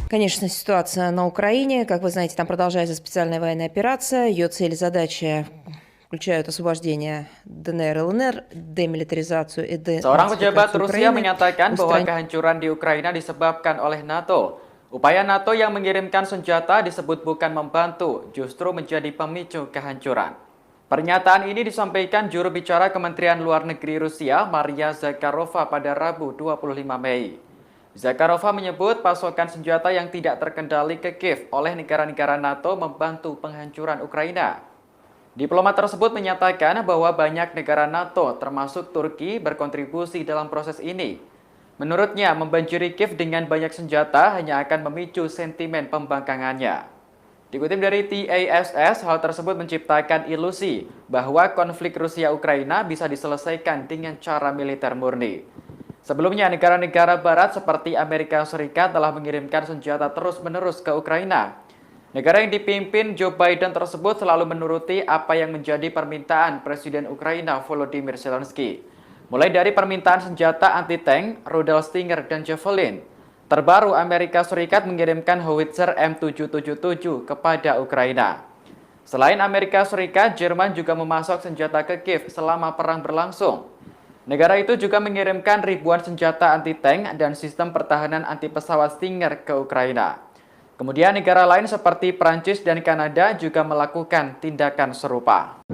Конечно, ситуация на Украине, как вы знаете, там продолжается специальная военная операция. Ее цели и задачи включают освобождение ДНР, ЛНР, демилитаризацию и Seorang pejabat денацификацию Rusia Украины, menyatakan bahwa kehancuran di Ukraina disebabkan oleh NATO. Upaya NATO yang mengirimkan senjata disebut bukan membantu, justru menjadi pemicu kehancuran. Pernyataan ini disampaikan juru bicara Kementerian Luar Negeri Rusia, Maria Zakharova pada Rabu 25 Mei. Zakharova menyebut pasokan senjata yang tidak terkendali ke Kiev oleh negara-negara NATO membantu penghancuran Ukraina. Diplomat tersebut menyatakan bahwa banyak negara NATO, termasuk Turki, berkontribusi dalam proses ini. Menurutnya, membanjiri Kiev dengan banyak senjata hanya akan memicu sentimen pembangkangannya. Dikutip dari TASS, hal tersebut menciptakan ilusi bahwa konflik Rusia-Ukraina bisa diselesaikan dengan cara militer murni. Sebelumnya, negara-negara barat seperti Amerika Serikat telah mengirimkan senjata terus-menerus ke Ukraina. Negara yang dipimpin Joe Biden tersebut selalu menuruti apa yang menjadi permintaan Presiden Ukraina Volodymyr Zelensky. Mulai dari permintaan senjata anti-tank, rudal Stinger, dan Javelin. Terbaru, Amerika Serikat mengirimkan howitzer M777 kepada Ukraina. Selain Amerika Serikat, Jerman juga memasok senjata ke Kiev selama perang berlangsung. Negara itu juga mengirimkan ribuan senjata anti-tank dan sistem pertahanan anti-pesawat Stinger ke Ukraina. Kemudian negara lain seperti Prancis dan Kanada juga melakukan tindakan serupa.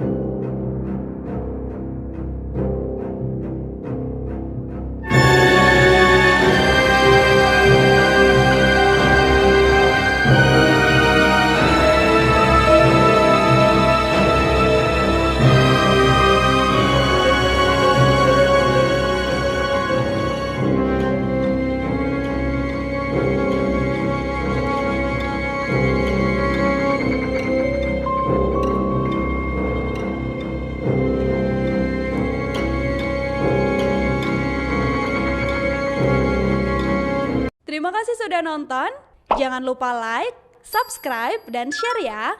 Terima kasih sudah nonton. Jangan lupa like, subscribe, dan share ya.